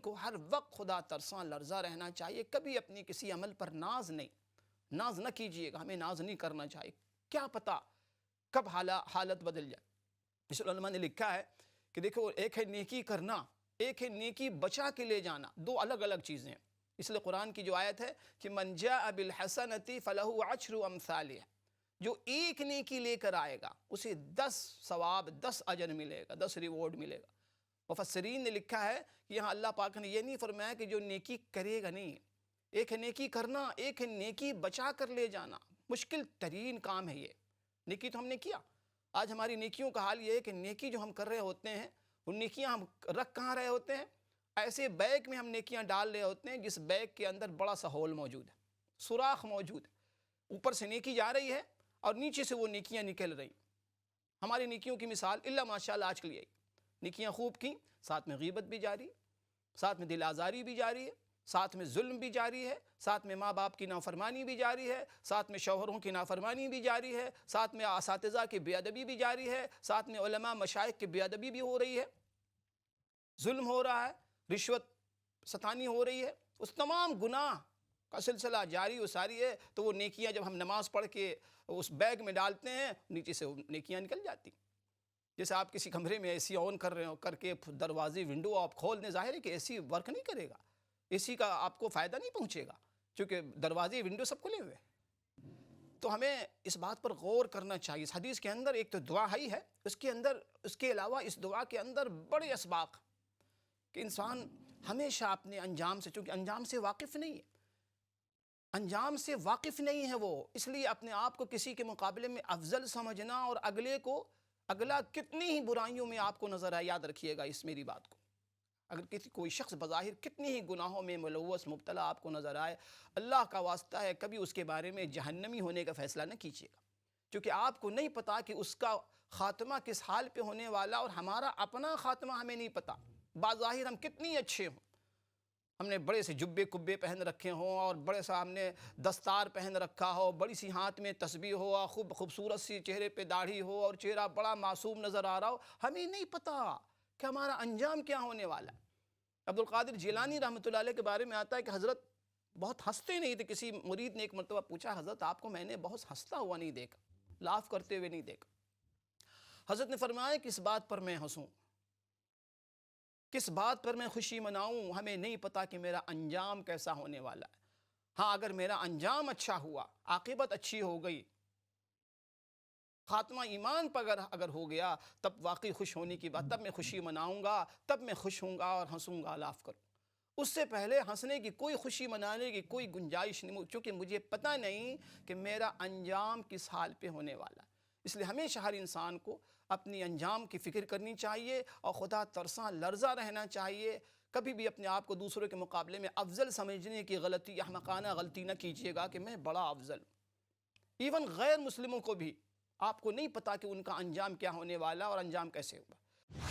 کو ہر وقت خدا ترساں لرزاں رہنا چاہیے. کبھی اپنی کسی عمل پر ناز نہ کیجئے گا. ہمیں ناز نہیں کرنا چاہیے. کیا پتہ کب حالت بدل جائے. اس علماء نے لکھا ہے کہ دیکھو، ایک ہے نیکی کرنا، ایک ہے نیکی بچا کے لے جانا. دو الگ الگ چیزیں ہیں. اس لیے قرآن کی جو آیت ہے کہ من جاء بالحسنۃ فلہ عشر امثالها، جو ایک نیکی لے کر آئے گا اسے 10 ثواب، 10 اجر ملے گا، 10 ریوارڈ ملے گا. مفسرین نے لکھا ہے کہ یہاں اللہ پاک نے یہ نہیں فرمایا کہ جو نیکی کرے گا نہیں. ایک ہے نیکی کرنا، ایک ہے نیکی بچا کر لے جانا. مشکل ترین کام ہے یہ. نیکی تو ہم نے کیا. آج ہماری نیکیوں کا حال یہ ہے کہ نیکی جو ہم کر رہے ہوتے ہیں، وہ نیکیاں ہم رکھ کہاں رہے ہوتے ہیں؟ ایسے بیگ میں ہم نیکیاں ڈال رہے ہوتے ہیں جس بیگ کے اندر بڑا سا ہول موجود ہے، سوراخ موجود ہے. اوپر سے نیکی جا رہی ہے اور نیچے سے وہ نیکیاں نکل رہی. ہماری نیکیوں کی مثال اللہ ماشاءاللہ آج کے لیے نیکیاں خوب کی، ساتھ میں غیبت بھی جاری، ساتھ میں دل آزاری بھی جاری ہے، ساتھ میں ظلم بھی جاری ہے، ساتھ میں ماں باپ کی نافرمانی بھی جاری ہے، ساتھ میں شوہروں کی نافرمانی بھی جاری ہے، ساتھ میں اساتذہ کی بے ادبی بھی جاری ہے، ساتھ میں علماء مشائخ کی بے ادبی بھی ہو رہی ہے، ظلم ہو رہا ہے، رشوت ستانی ہو رہی ہے. اس تمام گناہ کا سلسلہ جاری و ساری ہے. تو وہ نیکیاں جب ہم نماز پڑھ کے اس بیگ میں ڈالتے ہیں، نیچے سے وہ نیکیاں نکل جاتی. جیسے آپ کسی کمرے میں اے سی آن کر رہے ہو، کر کے دروازے ونڈو آپ کھول دیں، ظاہر ہے کہ اے سی ورک نہیں کرے گا، اے سی کا آپ کو فائدہ نہیں پہنچے گا، چونکہ دروازے ونڈو سب کھلے ہوئے. تو ہمیں اس بات پر غور کرنا چاہیے. اس حدیث کے اندر ایک تو دعا ہی ہے، اس کے علاوہ اس دعا کے اندر بڑے اسباق کہ انسان ہمیشہ اپنے انجام سے، چونکہ انجام سے واقف نہیں ہے، انجام سے واقف نہیں ہے وہ، اس لیے اپنے آپ کو کسی کے مقابلے میں افضل سمجھنا اور اگلا کتنی ہی برائیوں میں آپ کو نظر آئے. یاد رکھیے گا اس میری بات کو. اگر کوئی شخص بظاہر کتنی ہی گناہوں میں ملوث مبتلا آپ کو نظر آئے، اللہ کا واسطہ ہے کبھی اس کے بارے میں جہنمی ہونے کا فیصلہ نہ کیجیے گا. کیونکہ آپ کو نہیں پتا کہ اس کا خاتمہ کس حال پہ ہونے والا، اور ہمارا اپنا خاتمہ ہمیں نہیں پتا. بظاہر ہم کتنی اچھے ہوں، ہم نے بڑے سے جبے کبے پہن رکھے ہوں اور بڑے سا ہم نے دستار پہن رکھا ہو، بڑی سی ہاتھ میں تسبیح ہو، خوبصورت سی چہرے پہ داڑھی ہو اور چہرہ بڑا معصوم نظر آ رہا ہو، ہمیں نہیں پتا کہ ہمارا انجام کیا ہونے والا ہے. عبدالقادر جیلانی رحمۃ اللہ علیہ کے بارے میں آتا ہے کہ حضرت بہت ہنستے نہیں تھے. کسی مرید نے ایک مرتبہ پوچھا، حضرت آپ کو میں نے بہت ہنستا ہوا نہیں دیکھا، لاف کرتے ہوئے نہیں دیکھا. حضرت نے فرمایا کہ اس بات پر میں ہنسوں، کس بات پر میں خوشی مناؤں، ہمیں نہیں پتا کہ میرا انجام کیسا ہونے والا ہے. ہاں، اگر میرا انجام اچھا ہوا، عاقبت اچھی ہو گئی، خاتمہ ایمان پر اگر ہو گیا، تب واقعی خوش ہونے کی بات، تب میں خوشی مناؤں گا، تب میں خوش ہوں گا اور ہنسوں گا، لاف کروں. اس سے پہلے ہنسنے کی کوئی، خوشی منانے کی کوئی گنجائش نہیں، چونکہ مجھے پتہ نہیں کہ میرا انجام کس حال پہ ہونے والا ہے. اس لیے ہمیشہ ہر انسان کو اپنی انجام کی فکر کرنی چاہیے اور خدا ترساں لرزاں رہنا چاہیے. کبھی بھی اپنے آپ کو دوسروں کے مقابلے میں افضل سمجھنے کی غلطی، احمقانہ غلطی نہ کیجیے گا کہ میں بڑا افضل ہوں. ایون غیر مسلموں کو بھی آپ کو نہیں پتا کہ ان کا انجام کیا ہونے والا اور انجام کیسے ہوگا.